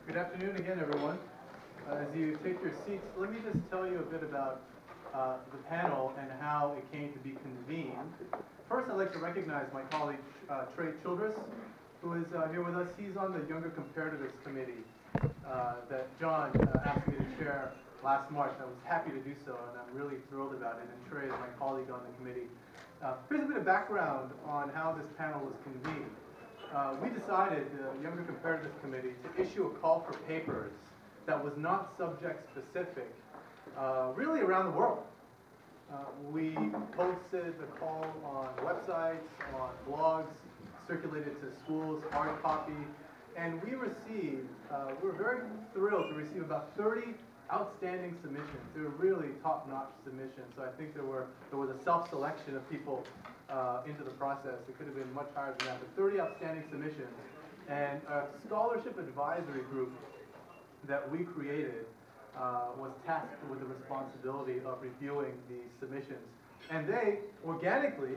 Good afternoon again, everyone. As you take your seats, let me just tell you a bit about the panel and how it came to be convened. First, I'd like to recognize my colleague Trey Childress, who is here with us. He's on the Younger Comparativists Committee that John asked me to chair last March. I was happy to do so, and I'm really thrilled about it. And Trey is my colleague on the committee. Here's a bit of background on how this panel was convened. We decided, the Younger Comparativists Committee, to issue a call for papers that was not subject-specific, really around the world. We posted the call on websites, on blogs, circulated to schools, hard copy, and we received, we were very thrilled to receive about 30 outstanding submissions. They were really top-notch submissions, so I think there was a self-selection of people into the process. It could have been much higher than that, but 30 outstanding submissions. And a scholarship advisory group that we created was tasked with the responsibility of reviewing these submissions. And they organically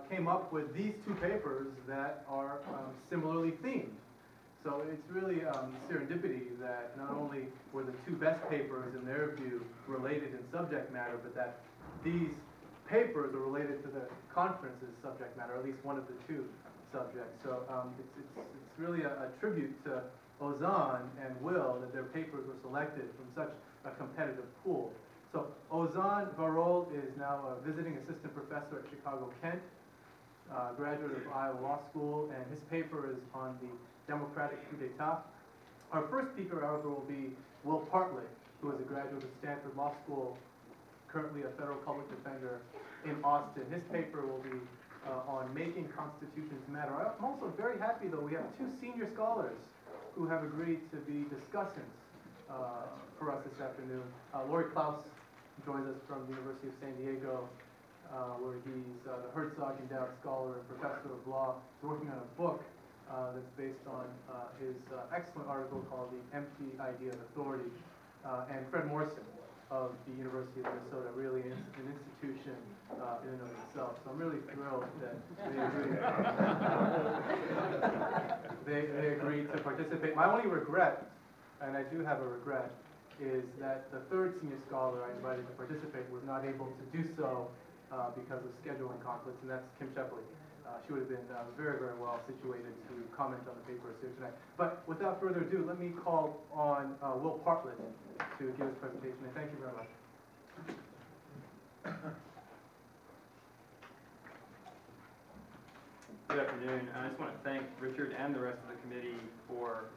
came up with these two papers that are similarly themed. So it's really serendipity that not only were the two best papers in their view related in subject matter, but that these papers are related to the conference's subject matter, or at least one of the two subjects. So it's really a tribute to Ozan and Will that their papers were selected from such a competitive pool. So Ozan Varol is now a visiting assistant professor at Chicago Kent, graduate of Iowa Law School, and his paper is on the democratic coup d'etat. Our first speaker, however, will be Will Partlett, who is a graduate of Stanford Law School, currently a federal public defender in Austin. His paper will be on making constitutions matter. I'm also very happy, though, we have two senior scholars who have agreed to be discussants for us this afternoon. Laurie Klaus joins us from the University of San Diego, where he's the Herzog Endowed Scholar and Professor of Law. He's working on a book that's based on his excellent article called The Empty Idea of Authority. And Fred Morrison of the University of Minnesota, really an institution in and of itself. So I'm really thrilled that they agreed to participate. My only regret, and I do have a regret, is that the third senior scholar I invited to participate was not able to do so because of scheduling conflicts, and that's Kim Shepley. She would have been very, very well situated to comment on the papers here tonight. But without further ado, let me call on Will Partlett to give his presentation, and thank you very much. Good afternoon. I just want to thank Richard and the rest of the committee for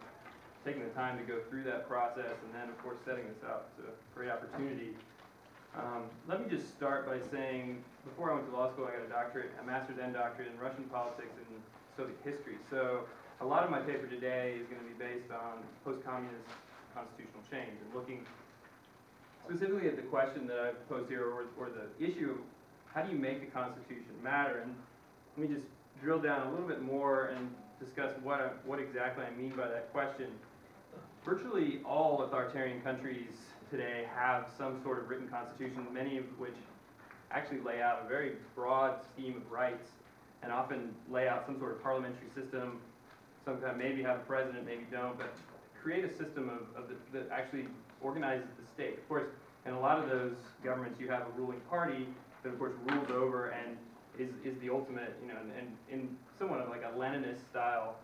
taking the time to go through that process and then, of course, setting this up. It's a great opportunity. Let me just start by saying, before I went to law school, I got a doctorate, a master's and doctorate in Russian politics and Soviet history. So a lot of my paper today is going to be based on post-communist constitutional change and looking specifically at the question that I've posed here, or the issue of how do you make the Constitution matter? And let me just drill down a little bit more and discuss what exactly I mean by that question. Virtually all authoritarian countries today have some sort of written constitution, many of which actually lay out a very broad scheme of rights and often lay out some sort of parliamentary system. Sometimes maybe have a president, maybe don't, but create a system that actually organizes the state. Of course, in a lot of those governments, you have a ruling party that, of course, rules over and is the ultimate, and in somewhat of like a Leninist-style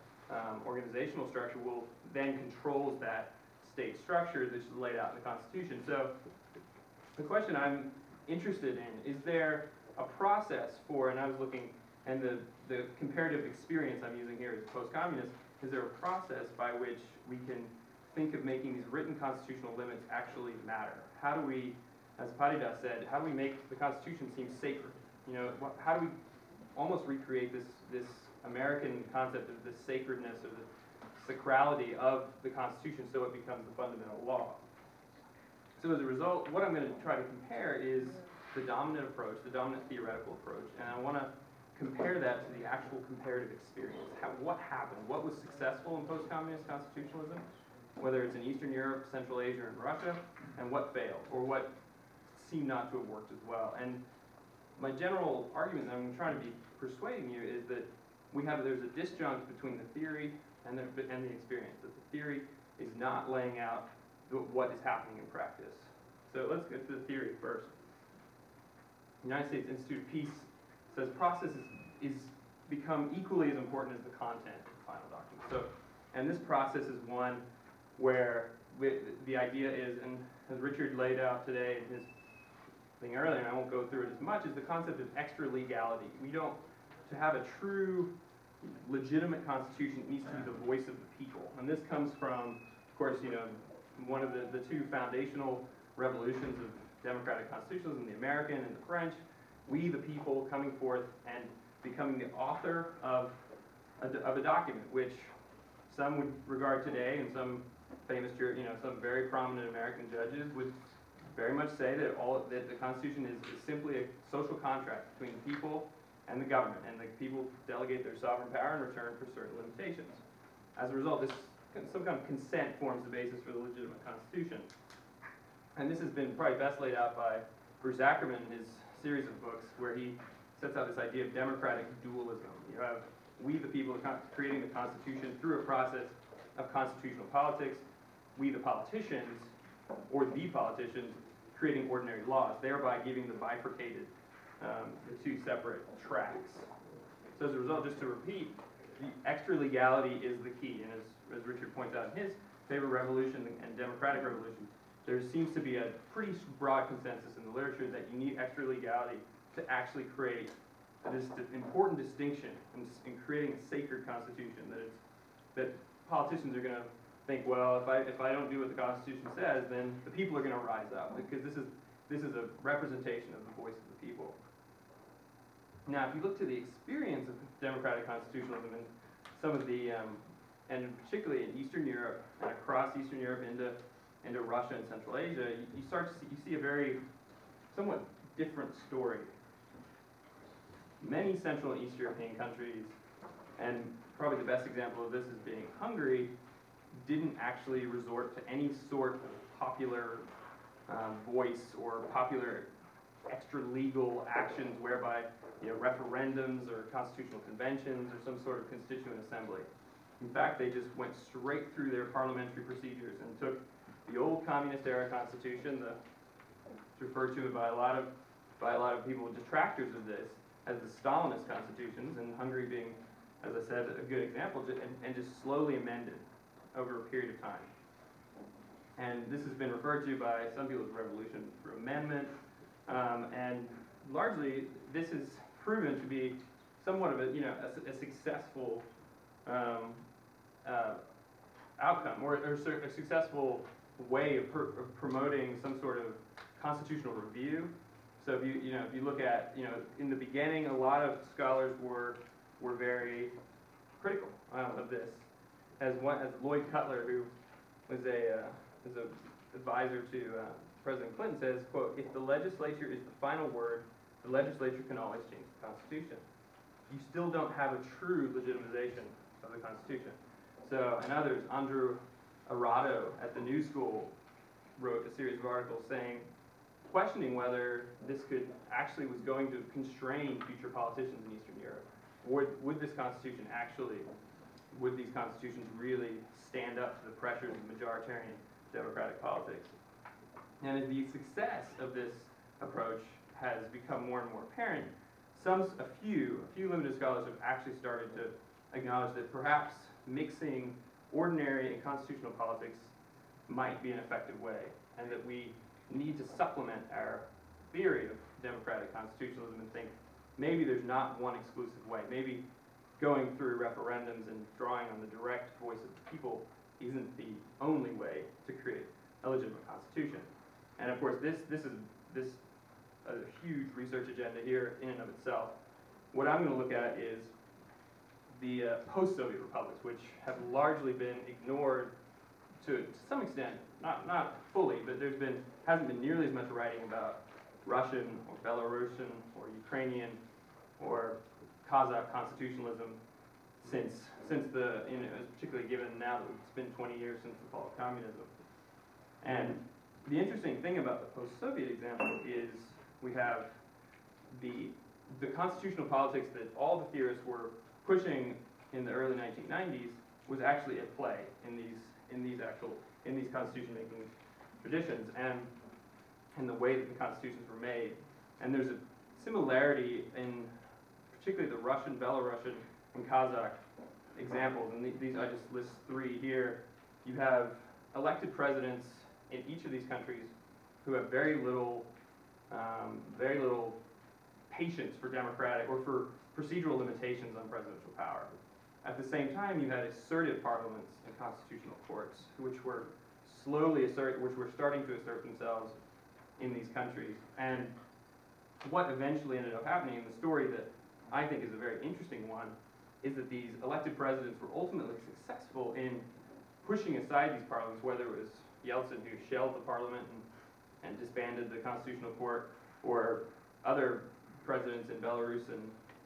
organizational structure, will then controls that state structure that's laid out in the Constitution. So the question I'm interested in, is there a process for, and I was looking, and the comparative experience I'm using here is post-communist, is there a process by which we can think of making these written constitutional limits actually matter? How do we, as Partlett said, how do we make the Constitution seem sacred? How do we almost recreate this American concept of the sacredness or the sacrality of the Constitution so it becomes the fundamental law? So as a result, what I'm going to try to compare is the dominant approach, the dominant theoretical approach, and I want to compare that to the actual comparative experience. What happened? What was successful in post-communist constitutionalism, whether it's in Eastern Europe, Central Asia, and Russia, and what failed, or what seemed not to have worked as well. And my general argument that I'm trying to be persuading you is that there's a disjunct between the theory and the experience. That the theory is not laying out what is happening in practice. So let's get to the theory first. The United States Institute of Peace says process is become equally as important as the content of the final document. So, and this process is one where the idea is, and as Richard laid out today in his thing earlier, and I won't go through it as much, is the concept of extra legality. To have a true legitimate constitution, it needs to be the voice of the people. And this comes from, of course, one of the two foundational revolutions of democratic constitutionalism, the American and the French. We, the people, coming forth and becoming the author of a document, which some would regard today, and some famous, some very prominent American judges would very much say that the Constitution is simply a social contract between the people and the government, and the people delegate their sovereign power in return for certain limitations. As a result, some kind of consent forms the basis for the legitimate Constitution. And this has been probably best laid out by Bruce Ackerman in his series of books, where he sets out this idea of democratic dualism. You have we, the people, creating the Constitution through a process of constitutional politics, we, the politicians, or the politicians, creating ordinary laws, thereby giving the bifurcated, the two separate tracks. So as a result, just to repeat, the extra legality is the key, and as Richard points out in his Favor Revolution and Democratic Revolution, there seems to be a pretty broad consensus in the literature that you need extra legality to actually create this important distinction in creating a sacred constitution. That politicians are going to think, well, if I don't do what the Constitution says, then the people are going to rise up, because this is a representation of the voice of the people. Now, if you look to the experience of democratic constitutionalism and some of the, and particularly in Eastern Europe and across Eastern Europe into Russia and Central Asia, you see a very somewhat different story. Many Central and East European countries, and probably the best example of this is being Hungary, didn't actually resort to any sort of popular voice or popular extra legal actions whereby referendums or constitutional conventions or some sort of constituent assembly. In fact, they just went straight through their parliamentary procedures and took the old communist era constitution, it's referred to by a lot of people, detractors of this, as the Stalinist constitutions, and Hungary being, as I said, a good example, and just slowly amended over a period of time. And this has been referred to by some people as revolution through amendment, and largely this has proven to be somewhat of a successful outcome, or a successful way of promoting some sort of constitutional review. So if you look at, in the beginning, a lot of scholars were very critical of this. As Lloyd Cutler, who was a advisor to President Clinton, says, quote, "If the legislature is the final word, the legislature can always change the Constitution. You still don't have a true legitimization of the Constitution." So, and others, Andrew Arado at the New School wrote a series of articles questioning whether this was going to constrain future politicians in Eastern Europe. Would this Constitution would these constitutions really stand up to the pressures of majoritarian democratic politics? And as the success of this approach has become more and more apparent, a few limited scholars have actually started to acknowledge that perhaps mixing ordinary and constitutional politics might be an effective way, and that we need to supplement our theory of democratic constitutionalism and think maybe there's not one exclusive way. Maybe going through referendums and drawing on the direct voice of the people isn't the only way to create a legitimate constitution. And of course, this is a huge research agenda here in and of itself. What I'm going to look at is the post-Soviet republics, which have largely been ignored to some extent, not fully, but hasn't been nearly as much writing about Russian or Belarusian or Ukrainian or Kazakh constitutionalism since particularly given now that it's been 20 years since the fall of communism. And the interesting thing about the post-Soviet example is we have the constitutional politics that all the theorists were pushing in the early 1990s was actually at play in in these constitution-making traditions and in the way that the constitutions were made. And there's a similarity in particularly the Russian, Belarusian, and Kazakh examples. And these I just list three here. You have elected presidents in each of these countries who have very little patience for democratic or for procedural limitations on presidential power. At the same time, you had assertive parliaments and constitutional courts, which were starting to assert themselves in these countries. And what eventually ended up happening in the story that I think is a very interesting one is that these elected presidents were ultimately successful in pushing aside these parliaments, whether it was Yeltsin who shelled the parliament and disbanded the constitutional court, or other presidents in Belarus and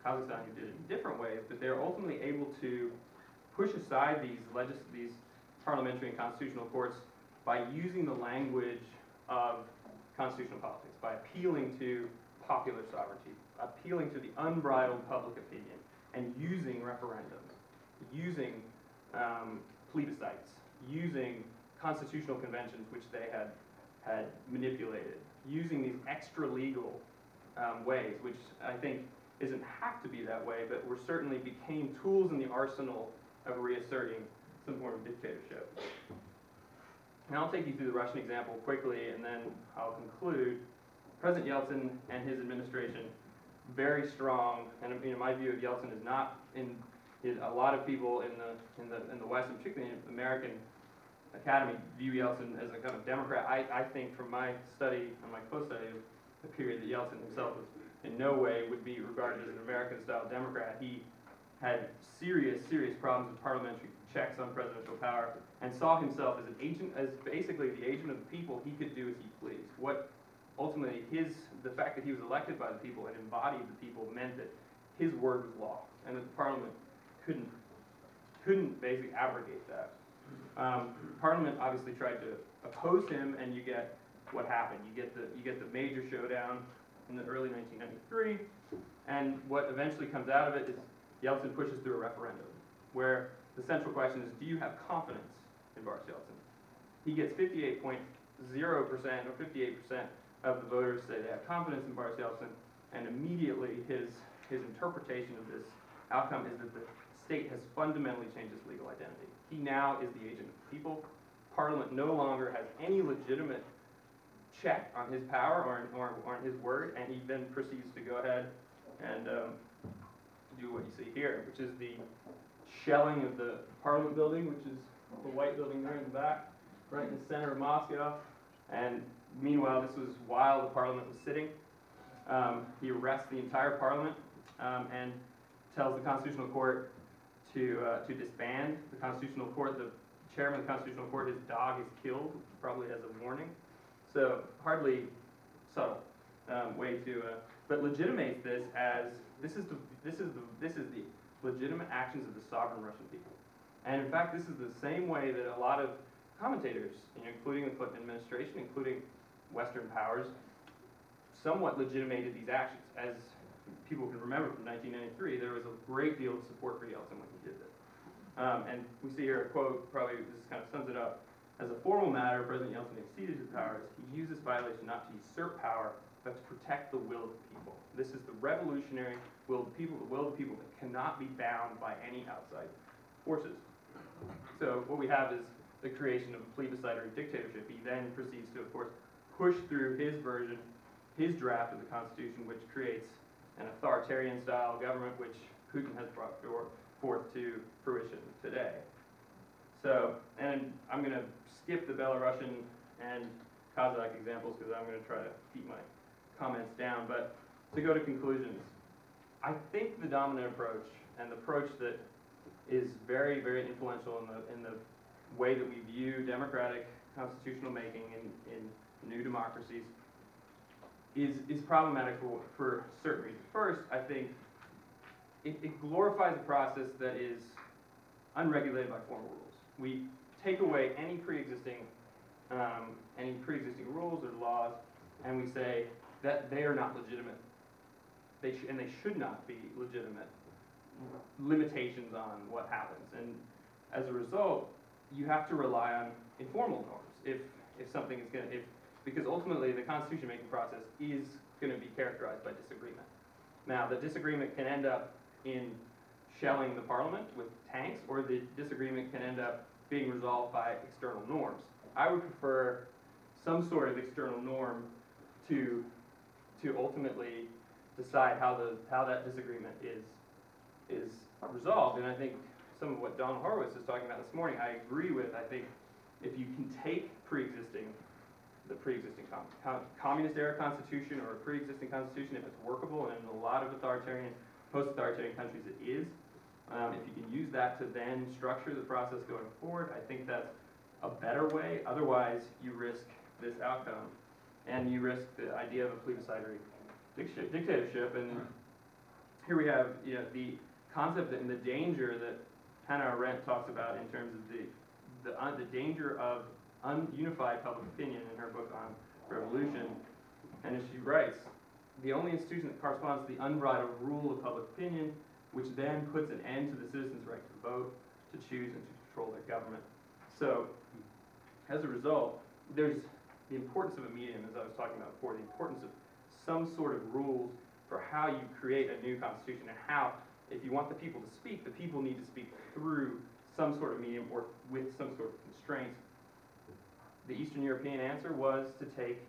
Kazakhstan who did it in different ways, but they're ultimately able to push aside these parliamentary and constitutional courts by using the language of constitutional politics, by appealing to popular sovereignty, appealing to the unbridled public opinion, and using referendums, using plebiscites, using constitutional conventions which they had manipulated, using these extra legal ways, which I think doesn't have to be that way, but were certainly became tools in the arsenal of reasserting some form of dictatorship. And I'll take you through the Russian example quickly, and then I'll conclude. President Yeltsin and his administration, very strong, and my view of Yeltsin is not a lot of people in the West, and particularly in the American Academy, view Yeltsin as a kind of Democrat. I think from my study and my close study of the period that Yeltsin himself was in no way would be regarded as an American-style Democrat. He had serious problems with parliamentary checks on presidential power, and saw himself as an agent, as basically the agent of the people. He could do as he pleased. What ultimately the fact that he was elected by the people and embodied the people meant that his word was law, and that the parliament couldn't basically abrogate that. Parliament obviously tried to oppose him, and you get what happened. You get the major showdown in the early 1993, and what eventually comes out of it is Yeltsin pushes through a referendum, where the central question is, do you have confidence in Boris Yeltsin? He gets 58.0% or 58% of the voters say they have confidence in Boris Yeltsin, and immediately his interpretation of this outcome is that the state has fundamentally changed its legal identity. He now is the agent of the people. Parliament no longer has any legitimate check on his power or on his word, and he then proceeds to go ahead and do what you see here, which is the shelling of the Parliament building, which is the white building there in the back, right in the center of Moscow. And meanwhile, this was while the Parliament was sitting. He arrests the entire Parliament and tells the Constitutional Court to disband. The Constitutional Court, the chairman of the Constitutional Court, his dog is killed, probably as a warning. So hardly subtle way to, but legitimates this as this is the legitimate actions of the sovereign Russian people. And in fact, this is the same way that a lot of commentators, including the Clinton administration, including Western powers, somewhat legitimated these actions. As people can remember from 1993, there was a great deal of support for Yeltsin when he did this. And we see here a quote, probably this kind of sums it up. As a formal matter, President Yeltsin exceeded his powers. He used this violation not to usurp power, but to protect the will of the people. This is the revolutionary will of the people, the will of the people that cannot be bound by any outside forces. So what we have is the creation of a plebiscitary dictatorship. He then proceeds to, of course, push through his version, his draft of the Constitution, which creates an authoritarian-style government, which Putin has brought forth to fruition today. So, and I'm going to skip the Belarusian and Kazakh examples because I'm going to try to keep my comments down. But to go to conclusions, I think the dominant approach, and the approach that is very, very influential in the way that we view democratic constitutional making in new democracies, is problematic for certain reasons. First, I think it glorifies a process that is unregulated by formal rules. We take away any pre-existing rules or laws, and we say that they are not legitimate. And they should not be legitimate limitations on what happens. And as a result, you have to rely on informal norms if something is going to, because ultimately the constitution making process is going to be characterized by disagreement. Now, the disagreement can end up in shelling the parliament with tanks, or the disagreement can end up being resolved by external norms. I would prefer some sort of external norm to ultimately decide how that disagreement is resolved. And I think some of what Don Horowitz was talking about this morning, I agree with. I think if you can take the pre-existing communist era constitution or a pre-existing constitution, if it's workable, and in a lot of authoritarian, post-authoritarian countries it is, if you can use that to then structure the process going forward, I think that's a better way. Otherwise, you risk this outcome, and you risk the idea of a plebiscitary dictatorship. And here we have, you know, the concept and the danger that Hannah Arendt talks about in terms of the danger of ununified public opinion in her book on revolution. And as she writes, the only institution that corresponds to the unbridled rule of public opinion, which then puts an end to the citizens' right to vote, to choose, and to control their government. So, as a result, there's the importance of a medium, as I was talking about before, the importance of some sort of rules for how you create a new constitution, and how, if you want the people to speak, the people need to speak through some sort of medium or with some sort of constraints. The Eastern European answer was to take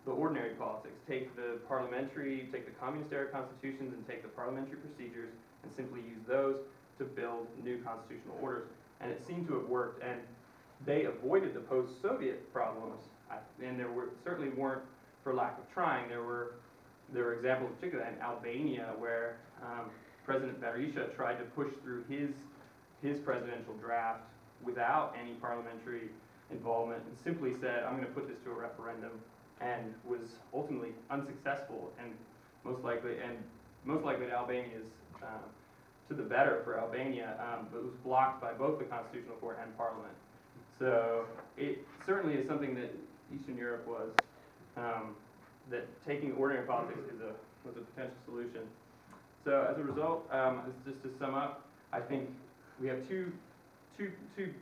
the ordinary politics, take the communist era constitutions and take the parliamentary procedures and simply use those to build new constitutional orders. And it seemed to have worked, and they avoided the post-Soviet problems, and certainly weren't for lack of trying. There were examples, particularly in Albania, where President Berisha tried to push through his presidential draft without any parliamentary involvement, and simply said, I'm going to put this to a referendum, and was ultimately unsuccessful, and most likely to Albania's to the better for Albania, but was blocked by both the Constitutional Court and Parliament. So it certainly is something that Eastern Europe was, that taking ordinary politics was a potential solution. So as a result, just to sum up, I think we have two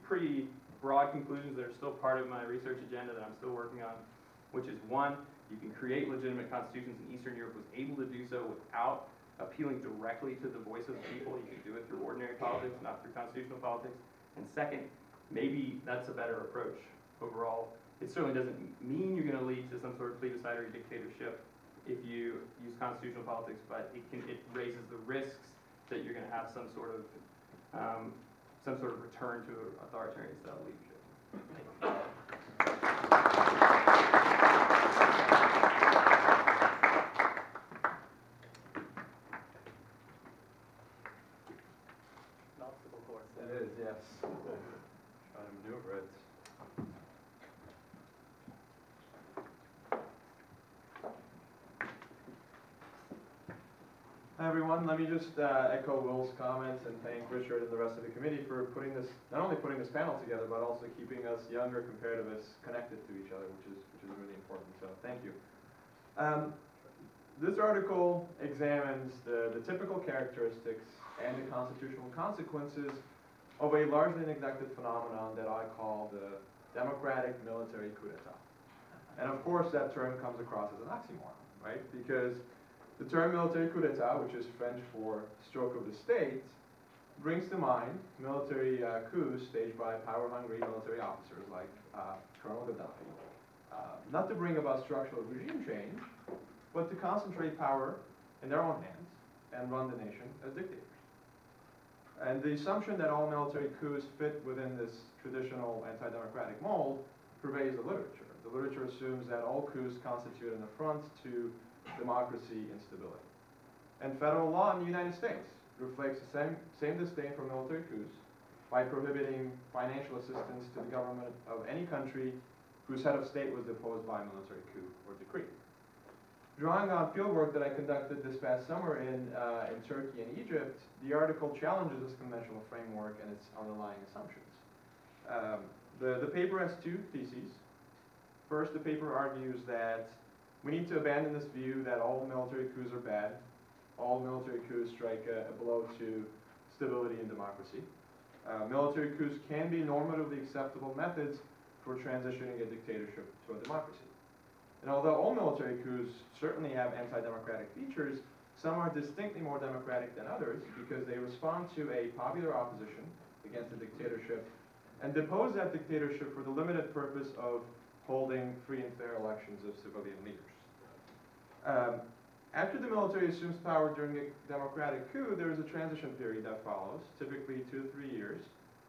pretty broad conclusions that are still part of my research agenda that I'm still working on, which is one, you can create legitimate constitutions, and Eastern Europe was able to do so without appealing directly to the voice of the people. You can do it through ordinary politics, not through constitutional politics. And second, maybe that's a better approach overall. It certainly doesn't mean you're going to lead to some sort of plebiscitary dictatorship if you use constitutional politics, but it raises the risks that you're going to have some sort of return to authoritarian style leadership. Thank you. It is, yes. Try to maneuver it. Hi everyone, let me just echo Will's comments and thank Richard and the rest of the committee for not only putting this panel together, but also keeping us younger comparativists connected to each other, which is really important, so thank you. This article examines the typical characteristics and the constitutional consequences of a largely neglected phenomenon that I call the democratic military coup d'etat. And of course that term comes across as an oxymoron, right? Because the term military coup d'etat, which is French for stroke of the state, brings to mind military coups staged by power-hungry military officers like Colonel Gaddafi, not to bring about structural regime change, but to concentrate power in their own hands and run the nation as dictators. And the assumption that all military coups fit within this traditional anti-democratic mold pervades the literature. The literature assumes that all coups constitute an affront to democracy and stability. And federal law in the United States reflects the same disdain for military coups by prohibiting financial assistance to the government of any country whose head of state was deposed by a military coup or decree. Drawing on fieldwork that I conducted this past summer in Turkey and Egypt, the article challenges this conventional framework and its underlying assumptions. The paper has two theses. First, the paper argues that we need to abandon this view that all military coups are bad, all military coups strike a blow to stability and democracy. Military coups can be normatively acceptable methods for transitioning a dictatorship to a democracy. And although all military coups certainly have anti-democratic features, some are distinctly more democratic than others because they respond to a popular opposition against a dictatorship and depose that dictatorship for the limited purpose of holding free and fair elections of civilian leaders. After the military assumes power during a democratic coup, there is a transition period that follows, typically 2 to 3 years,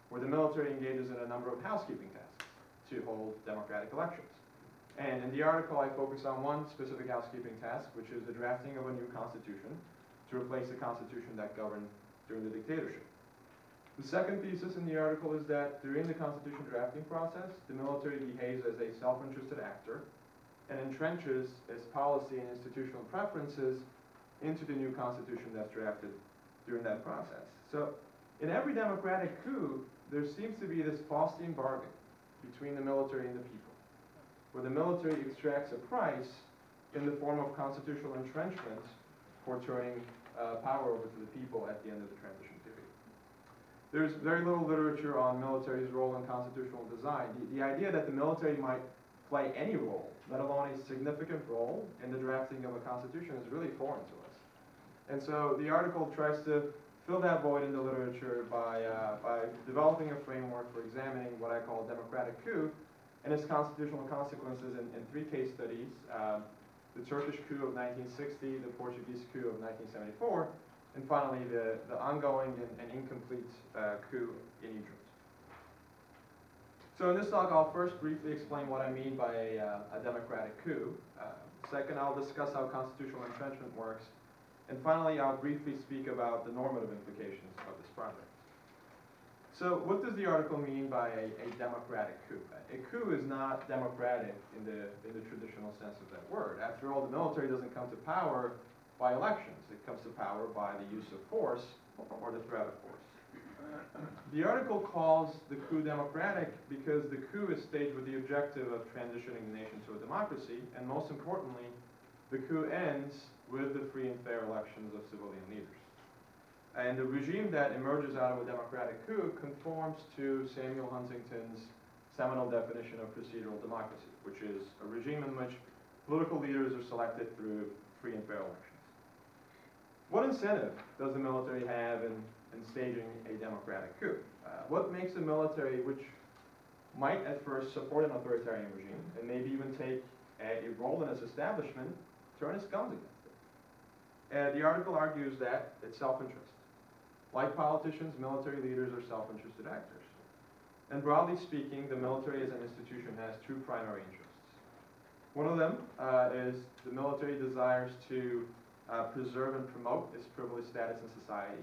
where the military engages in a number of housekeeping tasks to hold democratic elections. And in the article, I focus on one specific housekeeping task, which is the drafting of a new constitution to replace the constitution that governed during the dictatorship. The second thesis in the article is that during the constitution drafting process, the military behaves as a self-interested actor and entrenches its policy and institutional preferences into the new constitution that's drafted during that process. So in every democratic coup, there seems to be this Faustian bargain between the military and the people, where the military extracts a price in the form of constitutional entrenchment for turning power over to the people at the end of the transition period. There's very little literature on military's role in constitutional design. The idea that the military might play any role, let alone a significant role in the drafting of a constitution, is really foreign to us. And so the article tries to fill that void in the literature by developing a framework for examining what I call a democratic coup and its constitutional consequences in 3 case studies: the Turkish coup of 1960, the Portuguese coup of 1974, and finally the ongoing and incomplete coup in Egypt. So in this talk, I'll first briefly explain what I mean by a democratic coup. Second, I'll discuss how constitutional entrenchment works. And finally, I'll briefly speak about the normative implications of this project. So what does the article mean by a democratic coup? A coup is not democratic in the traditional sense of that word. After all, the military doesn't come to power by elections. It comes to power by the use of force or the threat of force. The article calls the coup democratic because the coup is staged with the objective of transitioning the nation to a democracy, and most importantly, the coup ends with the free and fair elections of civilian leaders. And the regime that emerges out of a democratic coup conforms to Samuel Huntington's seminal definition of procedural democracy, which is a regime in which political leaders are selected through free and fair elections. What incentive does the military have in staging a democratic coup? What makes the military, which might at first support an authoritarian regime and maybe even take a role in its establishment, turn its guns against it? The article argues that it's self-interest. Like politicians, military leaders are self-interested actors. And broadly speaking, the military as an institution has 2 primary interests. One of them is the military desires to preserve and promote its privileged status in society.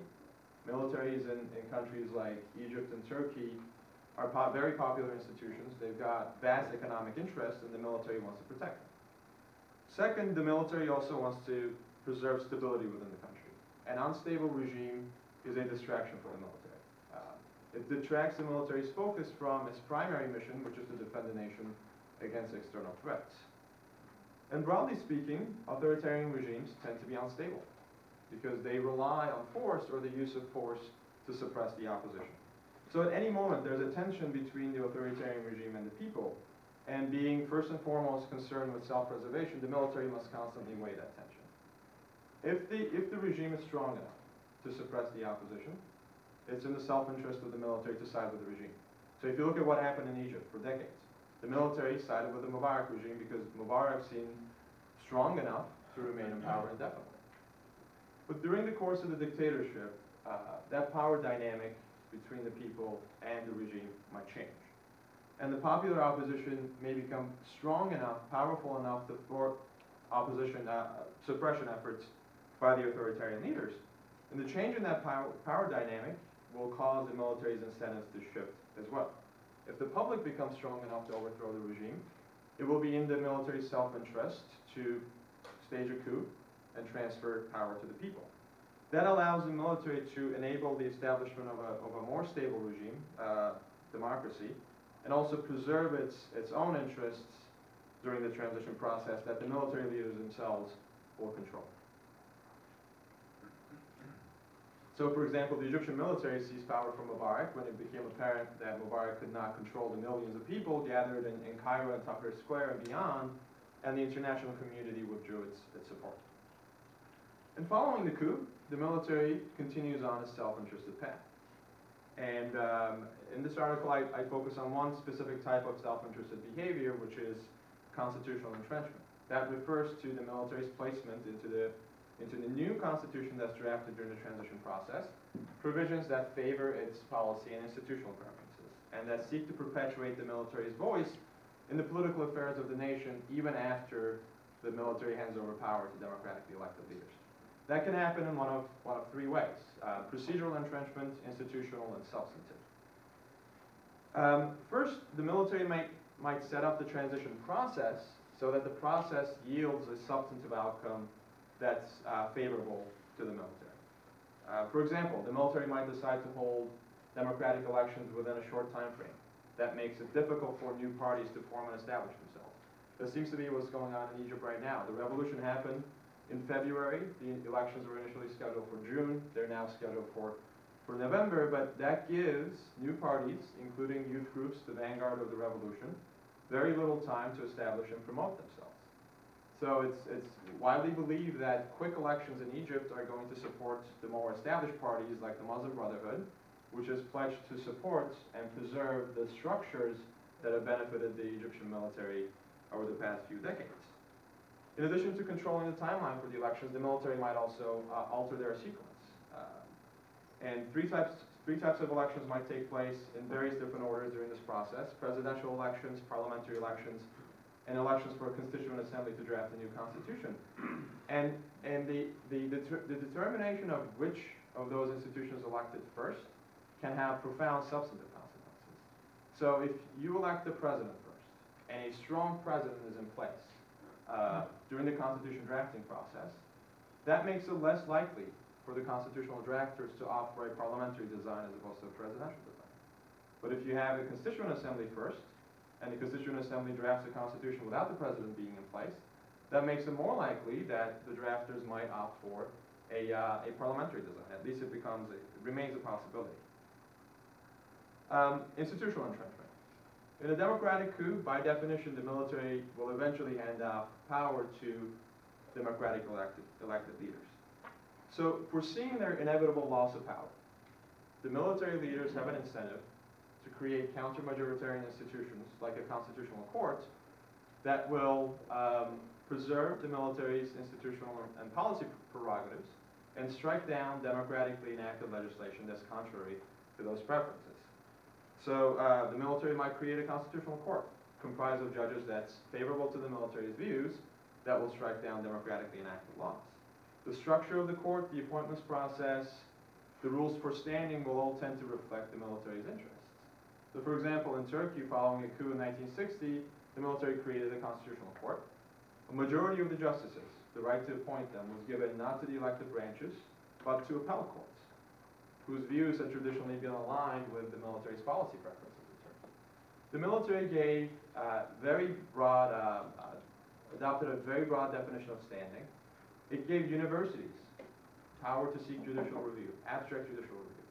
Militaries in countries like Egypt and Turkey are very popular institutions. They've got vast economic interests, and the military wants to protect them. Second, the military also wants to preserve stability within the country. An unstable regime is a distraction for the military. It detracts the military's focus from its primary mission, which is to defend the nation against external threats. And broadly speaking, authoritarian regimes tend to be unstable because they rely on force or the use of force to suppress the opposition. So at any moment, there's a tension between the authoritarian regime and the people, and being first and foremost concerned with self-preservation, the military must constantly weigh that tension. If the regime is strong enough to suppress the opposition, it's in the self-interest of the military to side with the regime. So if you look at what happened in Egypt for decades, the military sided with the Mubarak regime because Mubarak seemed strong enough to remain in power indefinitely. But during the course of the dictatorship, that power dynamic between the people and the regime might change. And the popular opposition may become strong enough, powerful enough to thwart opposition suppression efforts by the authoritarian leaders. And the change in that power dynamic will cause the military's incentives to shift as well. If the public becomes strong enough to overthrow the regime, it will be in the military's self-interest to stage a coup and transfer power to the people. That allows the military to enable the establishment of a more stable regime, democracy, and also preserve its own interests during the transition process that the military leaders themselves will control. So, for example, the Egyptian military seized power from Mubarak when it became apparent that Mubarak could not control the millions of people gathered in Cairo and Tahrir Square and beyond, and the international community withdrew its support. And following the coup, the military continues on a self-interested path. And in this article, I focus on one specific type of self-interested behavior, which is constitutional entrenchment. That refers to the military's placement into the new constitution that's drafted during the transition process, provisions that favor its policy and institutional preferences, and that seek to perpetuate the military's voice in the political affairs of the nation even after the military hands over power to democratically elected leaders. That can happen in one of three ways: procedural entrenchment, institutional, and substantive. First, the military might set up the transition process so that the process yields a substantive outcome that's favorable to the military. For example, the military might decide to hold democratic elections within a short time frame. That makes it difficult for new parties to form and establish themselves. That seems to be what's going on in Egypt right now. The revolution happened in February. The elections were initially scheduled for June. They're now scheduled for November, but that gives new parties, including youth groups, the vanguard of the revolution, very little time to establish and promote themselves. So it's widely believed that quick elections in Egypt are going to support the more established parties like the Muslim Brotherhood, which has pledged to support and preserve the structures that have benefited the Egyptian military over the past few decades. In addition to controlling the timeline for the elections, the military might also alter their sequence. And three types of elections might take place in various different orders during this process: presidential elections, parliamentary elections, and elections for a constituent assembly to draft a new constitution. And the determination of which of those institutions elected first can have profound substantive consequences. So if you elect the president first, and a strong president is in place during the constitution drafting process, that makes it less likely for the constitutional drafters to opt for a parliamentary design as opposed to a presidential design. But if you have a constituent assembly first, and the Constituent Assembly drafts a constitution without the president being in place, that makes it more likely that the drafters might opt for a parliamentary design. At least it remains a possibility. Institutional entrenchment. In a democratic coup, by definition, the military will eventually hand out power to democratic elected leaders. So, foreseeing their inevitable loss of power, the military leaders have an incentive to create counter-majoritarian institutions like a constitutional court that will preserve the military's institutional and policy prerogatives and strike down democratically enacted legislation that's contrary to those preferences. So the military might create a constitutional court comprised of judges that's favorable to the military's views that will strike down democratically enacted laws. The structure of the court, the appointments process, the rules for standing will all tend to reflect the military's interests. So for example, in Turkey, following a coup in 1960, the military created a constitutional court. A majority of the justices, the right to appoint them, was given not to the elected branches, but to appellate courts, whose views had traditionally been aligned with the military's policy preferences in Turkey. The military adopted a very broad definition of standing. It gave universities power to seek judicial review, abstract judicial review.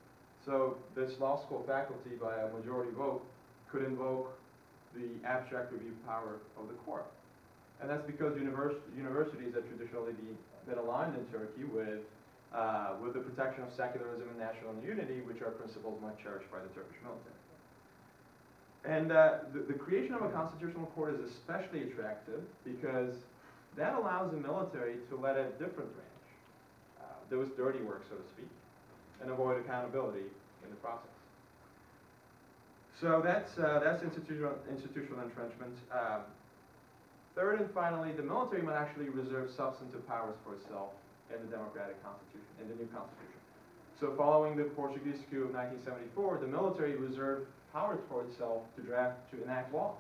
So this law school faculty, by a majority vote, could invoke the abstract review power of the court. And that's because universities have traditionally been aligned in Turkey with the protection of secularism and national unity, which are principles much cherished by the Turkish military. And the creation of a constitutional court is especially attractive because that allows the military to let a different branch do its dirty work, so to speak, and avoid accountability in the process. So that's institutional entrenchment. Third and finally, the military might actually reserve substantive powers for itself in the democratic constitution, in the new constitution. So following the Portuguese coup of 1974, the military reserved powers for itself to enact laws,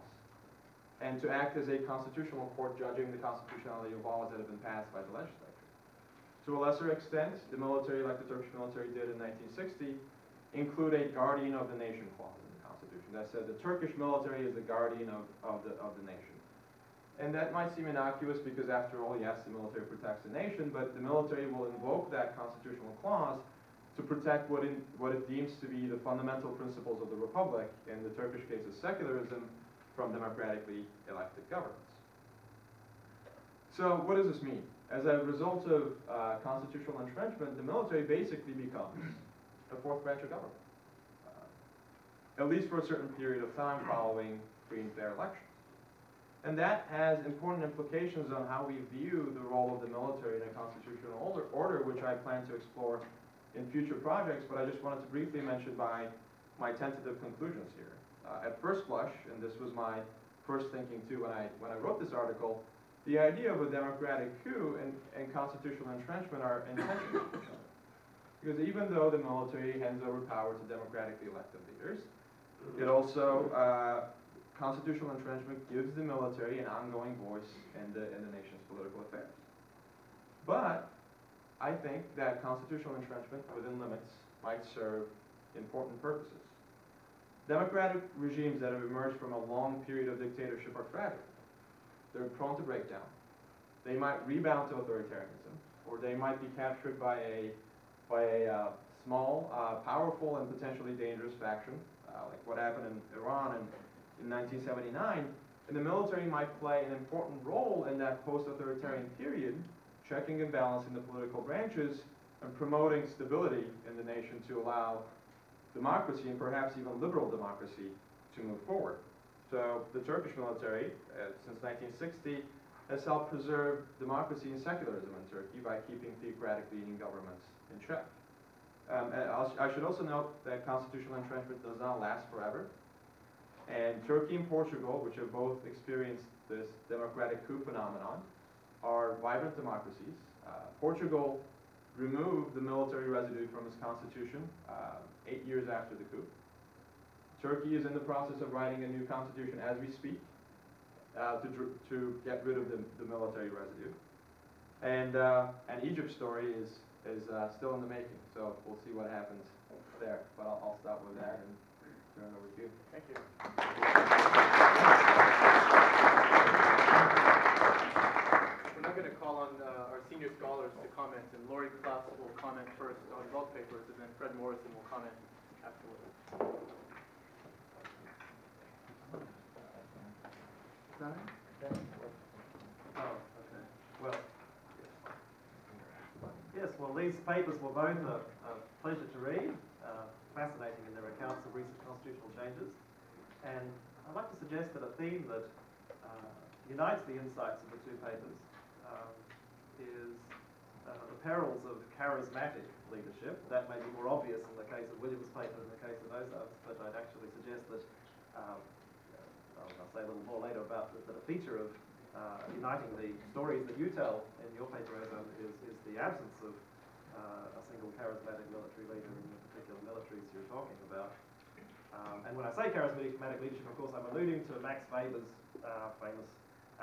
and to act as a constitutional court judging the constitutionality of laws that have been passed by the legislature. To a lesser extent, the military, like the Turkish military did in 1960, include a guardian of the nation clause in the Constitution that said the Turkish military is the guardian of the nation. And that might seem innocuous because, after all, yes, the military protects the nation, but the military will invoke that constitutional clause to protect what it deems to be the fundamental principles of the republic, in the Turkish case is secularism, from democratically elected governments. So what does this mean? As a result of constitutional entrenchment, the military basically becomes a fourth branch of government, at least for a certain period of time following free and fair elections. And that has important implications on how we view the role of the military in a constitutional order, which I plan to explore in future projects, but I just wanted to briefly mention my tentative conclusions here. At first blush, and this was my first thinking too when I wrote this article, the idea of a democratic coup and constitutional entrenchment are in tension with each other. Because even though the military hands over power to democratically elected leaders, it also, constitutional entrenchment gives the military an ongoing voice in the nation's political affairs. But I think that constitutional entrenchment within limits might serve important purposes. Democratic regimes that have emerged from a long period of dictatorship are fragile. They're prone to breakdown. They might rebound to authoritarianism, or they might be captured by a small, powerful, and potentially dangerous faction, like what happened in Iran in 1979. And the military might play an important role in that post-authoritarian period, checking and balancing the political branches and promoting stability in the nation to allow democracy, and perhaps even liberal democracy, to move forward. So the Turkish military, since 1960, has helped preserve democracy and secularism in Turkey by keeping theocratic leading governments in check. I should also note that constitutional entrenchment does not last forever. And Turkey and Portugal, which have both experienced this democratic coup phenomenon, are vibrant democracies. Portugal removed the military residue from its constitution 8 years after the coup. Turkey is in the process of writing a new constitution as we speak to get rid of the military residue. And Egypt's story is still in the making, so we'll see what happens there. But I'll stop with that and turn it over to you. Thank you. We're now going to call on our senior scholars to comment, and Laurie Klaus will comment first on both papers, and then Fred Morrison will comment afterwards. Oh, okay. Well, yes, well, these papers were both a pleasure to read, fascinating in their accounts of recent constitutional changes. And I'd like to suggest that a theme that unites the insights of the two papers is the perils of charismatic leadership. That may be more obvious in the case of Williams' paper than in the case of Ozan's, but I'd actually suggest that I'll say a little more later about that a feature of uniting the stories that you tell in your paper, Ozan, is the absence of a single charismatic military leader in the particular militaries you're talking about. And when I say charismatic leadership, of course, I'm alluding to Max Weber's famous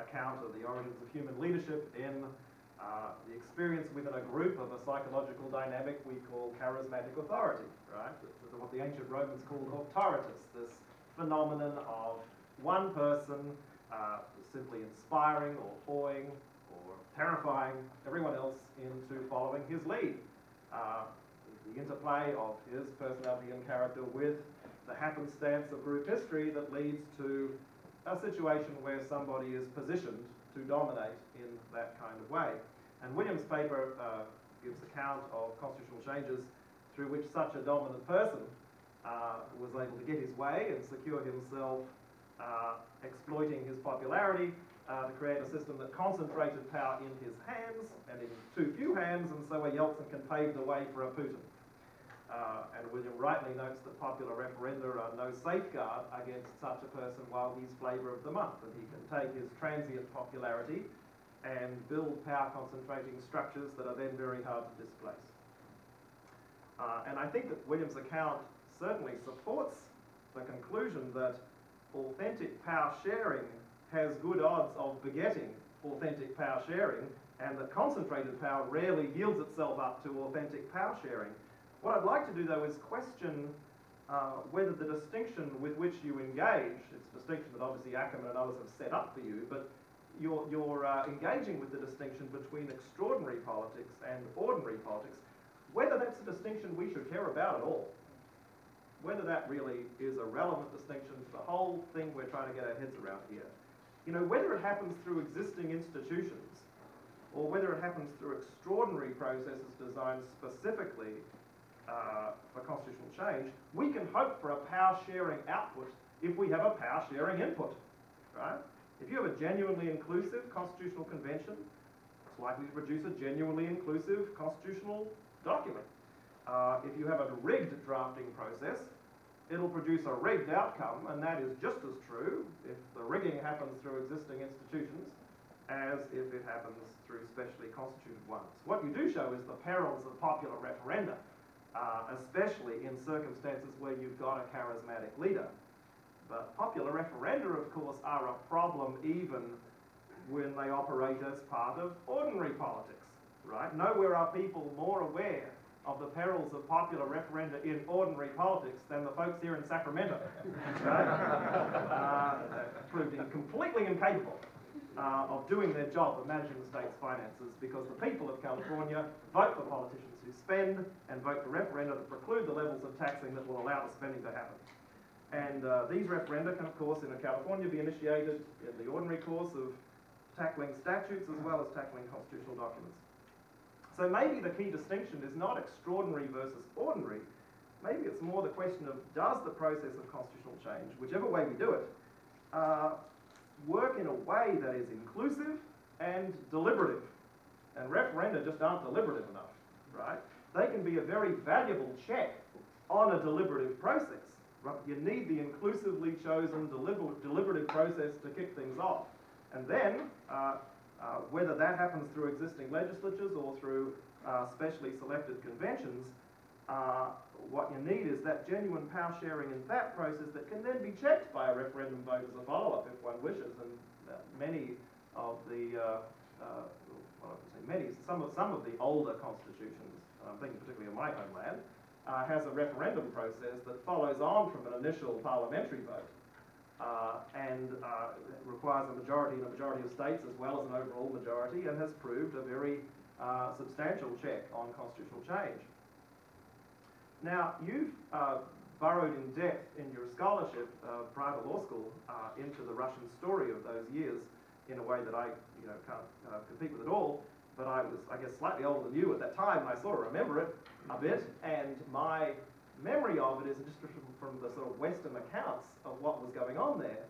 account of the origins of human leadership in the experience within a group of a psychological dynamic we call charismatic authority, right? What the ancient Romans called authoritas, this phenomenon of one person simply inspiring or awing or terrifying everyone else into following his lead. The interplay of his personality and character with the happenstance of group history that leads to a situation where somebody is positioned to dominate in that kind of way. And Williams' paper gives account of constitutional changes through which such a dominant person was able to get his way and secure himself, exploiting his popularity to create a system that concentrated power in his hands and in too few hands, and so a Yeltsin can pave the way for a Putin. And William rightly notes that popular referenda are no safeguard against such a person while he's flavour of the month, and he can take his transient popularity and build power concentrating structures that are then very hard to displace. And I think that Williams' account certainly supports the conclusion that authentic power sharing has good odds of begetting authentic power sharing, and that concentrated power rarely yields itself up to authentic power sharing. What I'd like to do, though, is question whether the distinction with which you engage, it's a distinction that obviously Ackerman and others have set up for you, but you're engaging with the distinction between extraordinary politics and ordinary politics, whether that's a distinction we should care about at all, whether that really is a relevant distinction to the whole thing we're trying to get our heads around here. You know, whether it happens through existing institutions or whether it happens through extraordinary processes designed specifically for constitutional change, we can hope for a power-sharing output if we have a power-sharing input, right? If you have a genuinely inclusive constitutional convention, it's likely to produce a genuinely inclusive constitutional document. If you have a rigged drafting process, it'll produce a rigged outcome, and that is just as true if the rigging happens through existing institutions as if it happens through specially constituted ones. What you do show is the perils of popular referenda, especially in circumstances where you've got a charismatic leader. But popular referenda, of course, are a problem even when they operate as part of ordinary politics, right? Nowhere are people more aware of the perils of popular referenda in ordinary politics than the folks here in Sacramento, right? Proved completely incapable of doing their job of managing the state's finances because the people of California vote for politicians who spend and vote for referenda that preclude the levels of taxing that will allow the spending to happen. And these referenda can, of course, in California be initiated in the ordinary course of tackling statutes as well as tackling constitutional documents. So maybe the key distinction is not extraordinary versus ordinary. Maybe it's more the question of, does the process of constitutional change, whichever way we do it, work in a way that is inclusive and deliberative? And referenda just aren't deliberative enough, right? They can be a very valuable check on a deliberative process. Right? You need the inclusively chosen deliberative process to kick things off. And then, whether that happens through existing legislatures or through specially selected conventions, what you need is that genuine power sharing in that process that can then be checked by a referendum vote as a follow-up if one wishes. And many of the, some of the older constitutions, I'm thinking particularly of my homeland, has a referendum process that follows on from an initial parliamentary vote. And requires a majority in a majority of states as well as an overall majority, and has proved a very substantial check on constitutional change. Now, you've burrowed in depth in your scholarship prior to law school into the Russian story of those years in a way that I can't compete with at all, but I was, I guess, slightly older than you at that time, and I sort of remember it a bit, and my memory of it is just from the sort of Western accounts of what was going on there,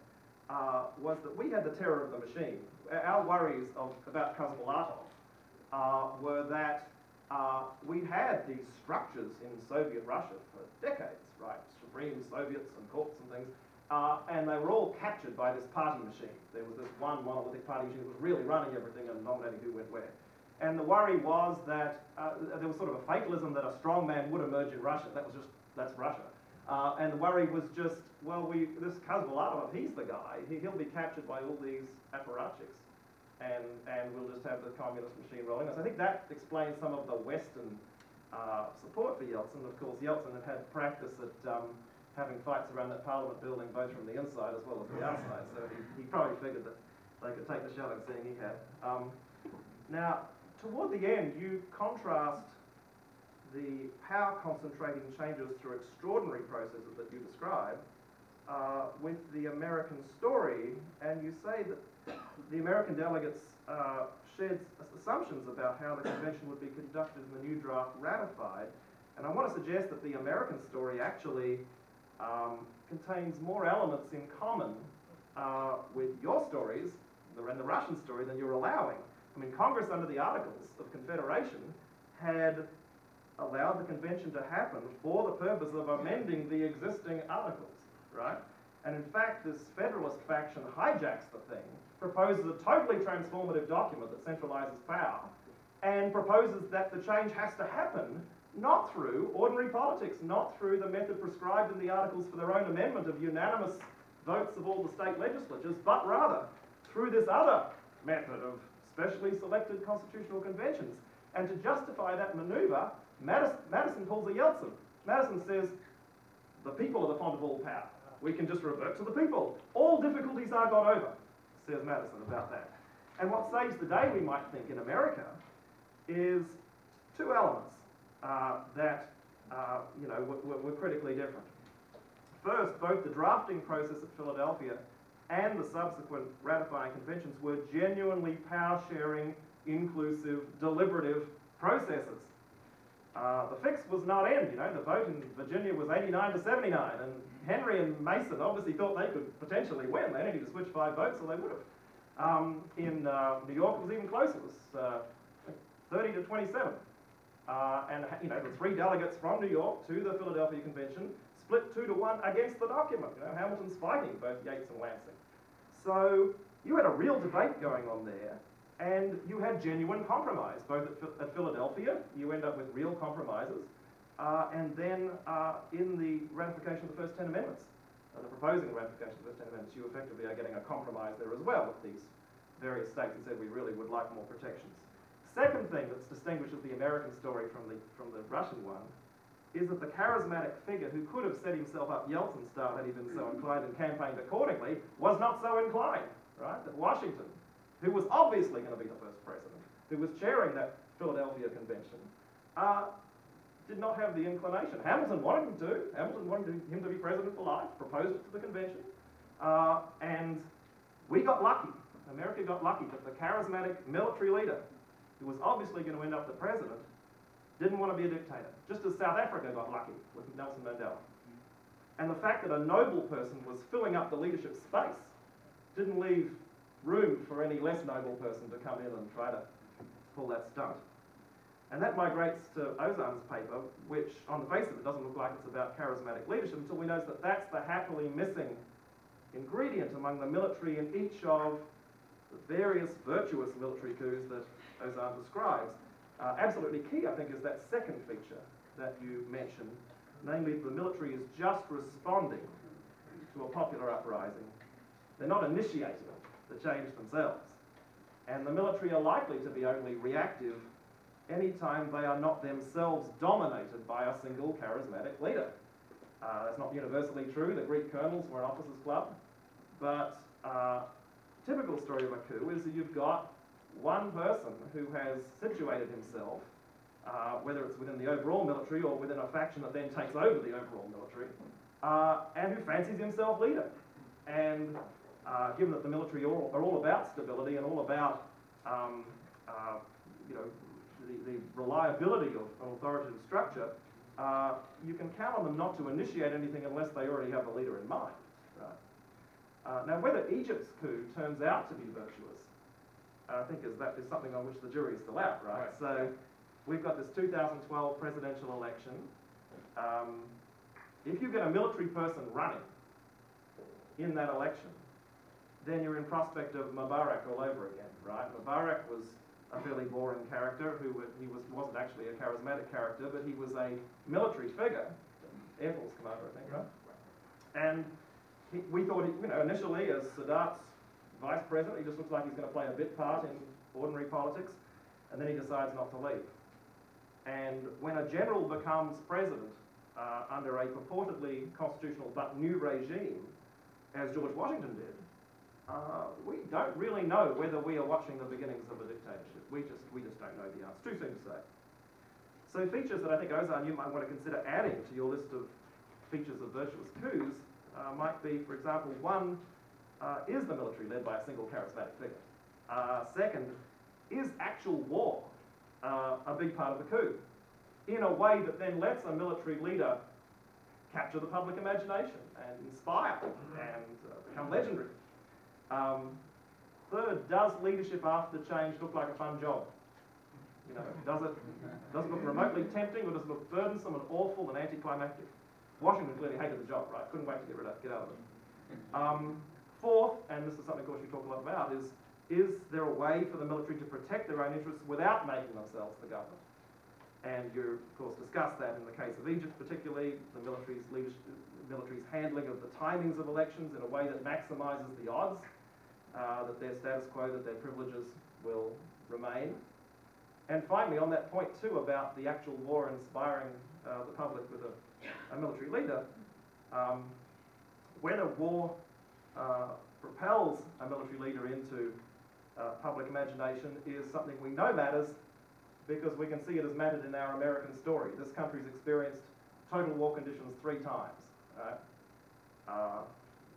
was that we had the terror of the machine. Our worries about Cosmolatov were that we had these structures in Soviet Russia for decades, right? Supreme Soviets and courts and things, and they were all captured by this party machine. There was this one monolithic party machine that was really running everything and nominating who went where. And the worry was that there was sort of a fatalism that a strong man would emerge in Russia. That's Russia. And the worry was just, well, this Kazbalatov, he's the guy. He'll be captured by all these apparatchiks, and we'll just have the communist machine rolling us. I think that explains some of the Western support for Yeltsin. Of course, Yeltsin had practice at having fights around that parliament building, both from the inside as well as the outside. So he probably figured that they could take the shelling, seeing he had. Now, toward the end, you contrast the power-concentrating changes through extraordinary processes that you describe with the American story, and you say that the American delegates shared assumptions about how the convention would be conducted and the new draft ratified. And I want to suggest that the American story actually contains more elements in common with your stories and the Russian story than you're allowing. I mean, Congress, under the Articles of Confederation, had allowed the convention to happen for the purpose of amending the existing articles, right? And in fact, this Federalist faction hijacks the thing, proposes a totally transformative document that centralizes power, and proposes that the change has to happen not through ordinary politics, not through the method prescribed in the Articles for their own amendment of unanimous votes of all the state legislatures, but rather through this other method of specially selected constitutional conventions. And to justify that maneuver, Madison pulls a Yeltsin. Madison says, the people are the font of all power. We can just revert to the people. All difficulties are got over, says Madison about that. And what saves the day, we might think, in America is two elements. that were critically different. First, both the drafting process at Philadelphia and the subsequent ratifying conventions were genuinely power-sharing, inclusive, deliberative processes. The fix was not in, the vote in Virginia was 89 to 79, and Henry and Mason obviously thought they could potentially win. They needed to switch 5 votes, so they would have. In New York, it was even closer. It was 30 to 27. And the 3 delegates from New York to the Philadelphia Convention split 2 to 1 against the document. Hamilton's fighting both Yates and Lansing. So you had a real debate going on there, and you had genuine compromise, both at Philadelphia. You end up with real compromises, and then in the ratification of the first 10 amendments, the proposing ratification of the first 10 amendments, you effectively are getting a compromise there as well with these various states that said we really would like more protections. Second thing that distinguishes the American story from the Russian one is that the charismatic figure who could have set himself up Yeltsin style had he been so inclined and campaigned accordingly was not so inclined, right? That Washington, who was obviously going to be the first president, who was chairing that Philadelphia convention, did not have the inclination. Hamilton wanted him to. Hamilton wanted him to be president for life, proposed it to the convention, and we got lucky. America got lucky that the charismatic military leader, who was obviously going to end up the president, didn't want to be a dictator, just as South Africa got lucky with Nelson Mandela. And the fact that a noble person was filling up the leadership space didn't leave room for any less noble person to come in and try to pull that stunt. And that migrates to Ozan's paper, which on the face of it doesn't look like it's about charismatic leadership until we notice that that's the happily missing ingredient among the military in each of the various virtuous military coups that Ozan describes. Absolutely key, I think, is that second feature that you mentioned, namely the military is just responding to a popular uprising. They're not initiating the change themselves. And the military are likely to be only reactive anytime they are not themselves dominated by a single charismatic leader. That's not universally true. The Greek colonels were an officers' club. But typical story of a coup is that you've got one person who has situated himself, whether it's within the overall military or within a faction that then takes over the overall military, and who fancies himself leader. And given that the military are all about stability and all about the reliability of an authoritative structure, you can count on them not to initiate anything unless they already have a leader in mind. Right? Now, whether Egypt's coup turns out to be virtuous, I think that is something on which the jury is still out, right? So we've got this 2012 presidential election. If you get a military person running in that election, then you're in prospect of Mubarak all over again, right? Mubarak was a fairly boring character he wasn't actually a charismatic character, but he was a military figure, Air Force commander, I think, right? And we thought, initially as Sadat's vice president, he just looks like he's going to play a bit part in ordinary politics, and then he decides not to leave. And when a general becomes president under a purportedly constitutional but new regime, as George Washington did, we don't really know whether we are watching the beginnings of a dictatorship. We just don't know the answer. It's too soon to say. So features that I think, Ozan, you might want to consider adding to your list of features of virtuous coups might be, for example, one, is the military led by a single charismatic figure? Second, is actual war a big part of the coup? In a way that then lets a military leader capture the public imagination and inspire and become legendary. Third, does leadership after the change look like a fun job? Does it look remotely tempting, or does it look burdensome and awful and anticlimactic? Washington clearly hated the job, right? Couldn't wait to get out of it. Fourth, and this is something, of course, you talk a lot about, is there a way for the military to protect their own interests without making themselves the government? And you, of course, discuss that in the case of Egypt, particularly the military's handling of the timings of elections in a way that maximises the odds that their status quo, that their privileges will remain. And finally, on that point too about the actual war inspiring the public with a military leader, whether war propels a military leader into public imagination is something we know matters because we can see it as mattered in our American story. This country's experienced total war conditions 3 times, right?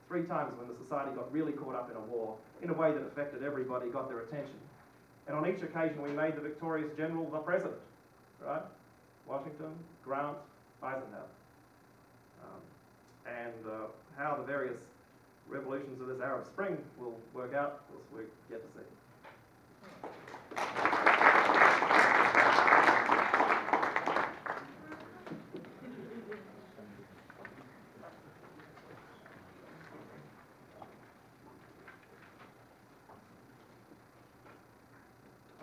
3 times when the society got really caught up in a war in a way that affected everybody, got their attention. And on each occasion we made the victorious general the president, right? Washington, Grant, Eisenhower. How the various revolutions of this Arab Spring will work out, of course, we're yet to see.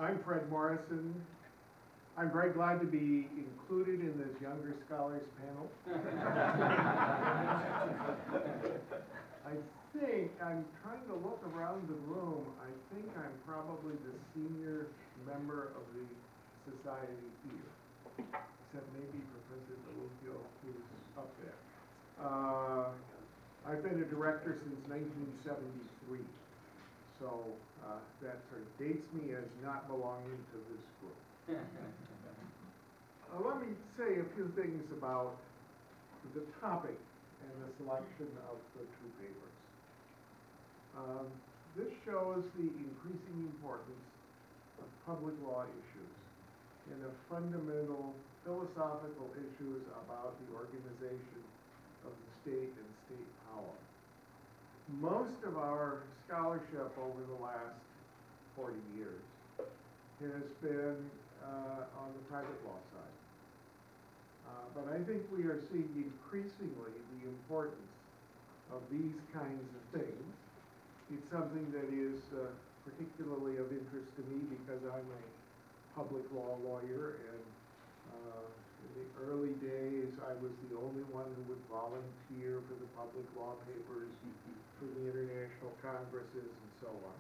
I'm Fred Morrison. I'm very glad to be included in this younger scholars panel. I think, I'm trying to look around the room, I think I'm probably the senior member of the society here, except maybe Professor DeLucchio, who's up there. I've been a director since 1973. So that sort of dates me as not belonging to this group. Let me say a few things about the topic and the selection of the 2 papers. This shows the increasing importance of public law issues and of fundamental philosophical issues about the organization of the state and state power. Most of our scholarship over the last 40 years has been on the private law side. But I think we are seeing increasingly the importance of these kinds of things. It's something that is particularly of interest to me because I'm a public law lawyer, and in the early days I was the only one who would volunteer for the public law papers for the international congresses and so on.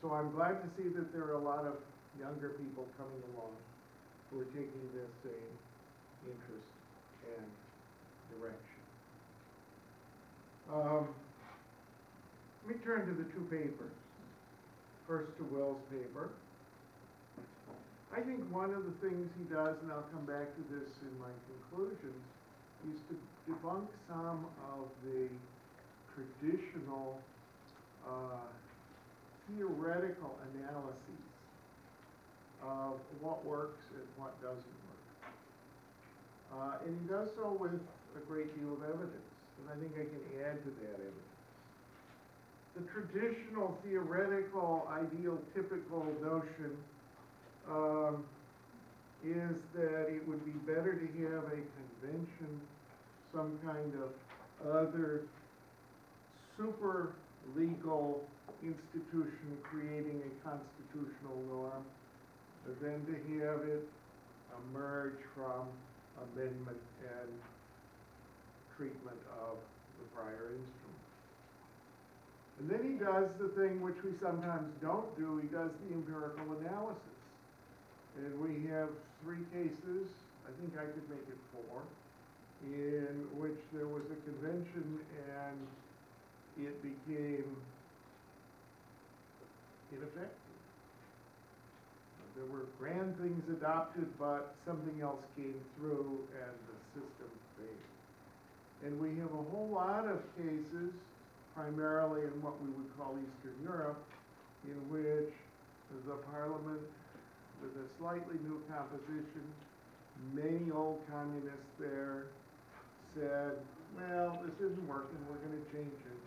So I'm glad to see that there are a lot of younger people coming along who are taking this same interest and direction. Let me turn to the 2 papers. First to Will's paper. I think one of the things he does, and I'll come back to this in my conclusions, is to debunk some of the traditional theoretical analyses of what works and what doesn't work. And he does so with a great deal of evidence, and I think I can add to that evidence. The traditional theoretical, ideal, typical notion is that it would be better to have a convention, some kind of other super legal institution creating a constitutional norm, than to have it emerge from amendment and treatment of the prior instrument. And then he does the thing which we sometimes don't do, he does the empirical analysis. And we have 3 cases, I think I could make it 4, in which there was a convention and it became ineffective. There were grand things adopted, but something else came through and the system failed. And we have a whole lot of cases, primarily in what we would call Eastern Europe, in which the parliament, with a slightly new composition, many old communists there said, well, this isn't working, we're going to change it.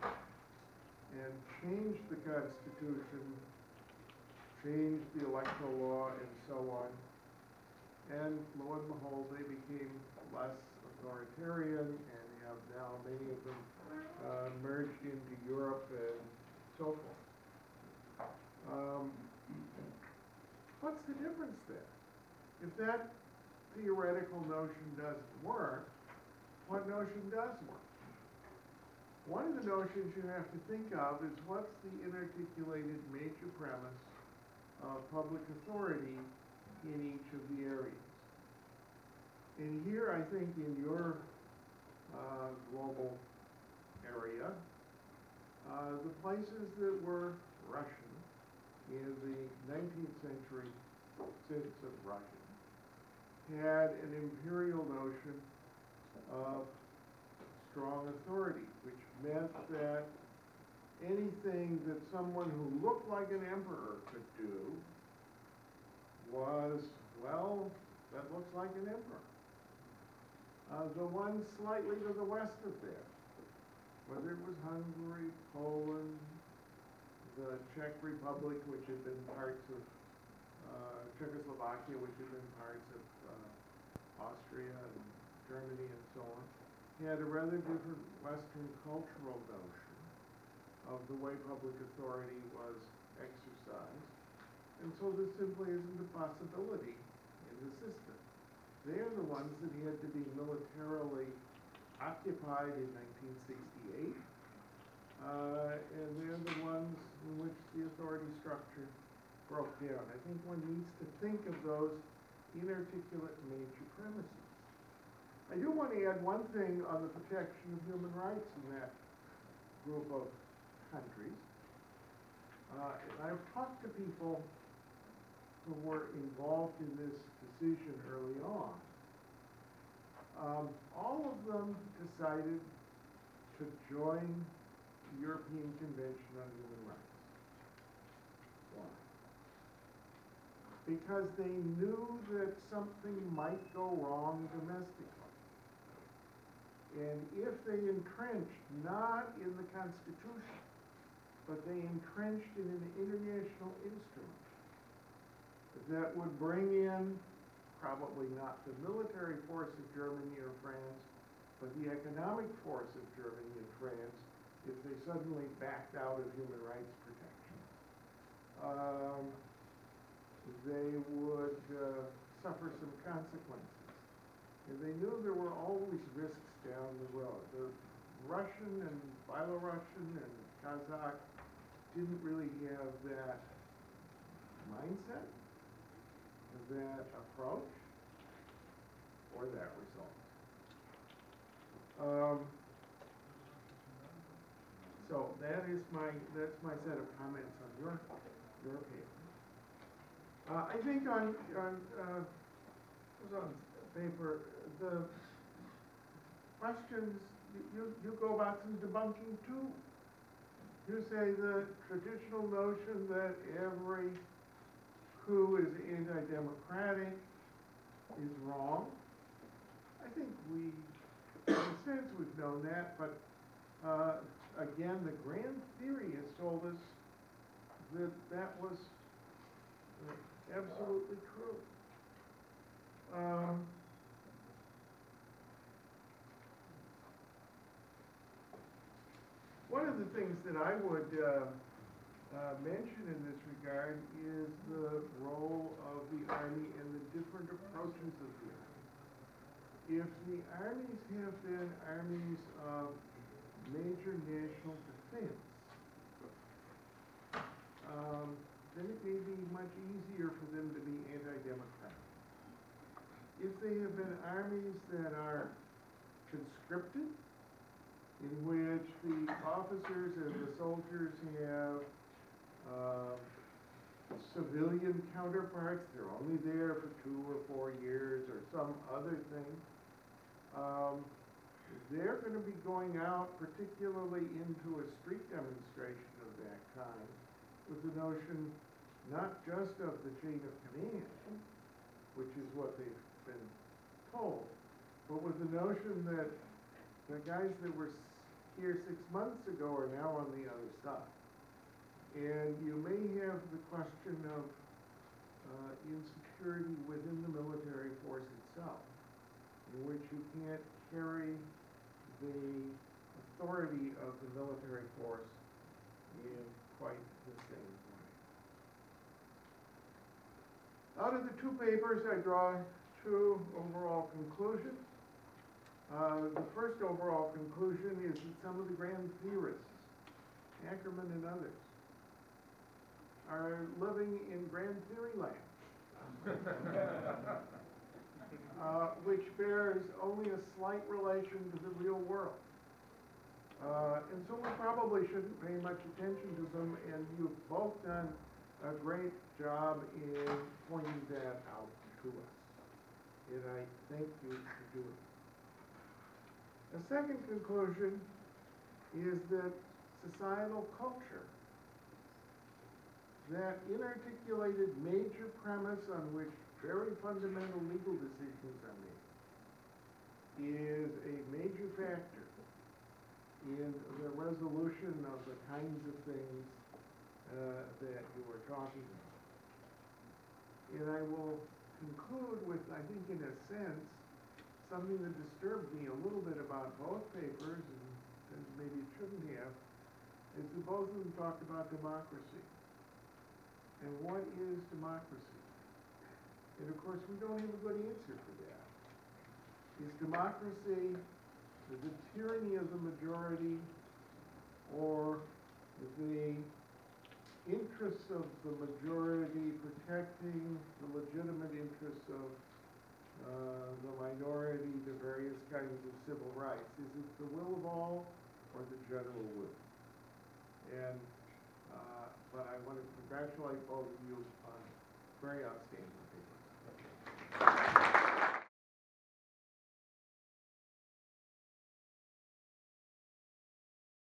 And changed the Constitution, changed the electoral law, and so on. And lo and behold, they became less authoritarian and have now many of them merged into Europe and so forth. What's the difference there? If that theoretical notion doesn't work, what notion does work? One of the notions you have to think of is what's the inarticulated major premise of public authority in each of the areas. And here, I think, in your global area, the places that were Russian in the 19th century sense of Russian, had an imperial notion of strong authority, which meant that anything that someone who looked like an emperor could do was, well, that looks like an emperor. The ones slightly to the west of that, whether it was Hungary, Poland, the Czech Republic, which had been parts of Czechoslovakia, which had been parts of Austria and Germany and so on, had a rather different Western cultural notion of the way public authority was exercised. And so there simply isn't a possibility in the system. They're the ones that had to be militarily occupied in 1968, and they're the ones in which the authority structure broke down. I think one needs to think of those inarticulate major premises. I do want to add one thing on the protection of human rights in that group of countries. I've talked to people who were involved in this decision early on. All of them decided to join the European Convention on Human Rights. Why? Because they knew that something might go wrong domestically. And if they entrenched not in the Constitution, but they entrenched in an international instrument that would bring in probably not the military force of Germany or France, but the economic force of Germany and France if they suddenly backed out of human rights protection. They would suffer some consequences. And they knew there were always risks down the road. The Russian and Belarusian and Kazakh didn't really have that mindset, that approach, or that result. So that's my set of comments on your paper. I think on paper, the questions, you go about some debunking too. You say the traditional notion that every coup is anti-democratic is wrong. I think in a sense, we've known that, but again, the grand theory has told us that that was absolutely true. One of the things that I would mention in this regard is the role of the Army and the different approaches of the Army. If the armies have been armies of major national defense, then it may be much easier for them to be anti-democratic. If they have been armies that are conscripted, in which the officers and the soldiers have civilian counterparts, they're only there for 2 or 4 years or some other thing, they're going to be going out particularly into a street demonstration of that kind with the notion not just of the chain of command, which is what they've been told, but with the notion that the guys that were here 6 months ago are now on the other side. And you may have the question of insecurity within the military force itself, in which you can't carry the authority of the military force in quite the same way. Out of the 2 papers, I draw 2 overall conclusions. The first overall conclusion is that some of the grand theorists, Ackerman and others, are living in grand theory land, which bears only a slight relation to the real world. And so we probably shouldn't pay much attention to them, and you've both done a great job in pointing that out to us. And I thank you for doing it. A second conclusion is that societal culture, that inarticulated major premise on which very fundamental legal decisions are made, is a major factor in the resolution of the kinds of things that you were talking about. And I will conclude with, I think in a sense, something that disturbed me a little bit about both papers, and maybe it shouldn't have, is that both of them talked about democracy. And what is democracy? And of course, we don't have a good answer for that. Is democracy the tyranny of the majority, or the interests of the majority protecting the legitimate interests of the minority, the various kinds of civil rights? Is it the will of all or the general will? And but I want to congratulate both of you on very outstanding papers.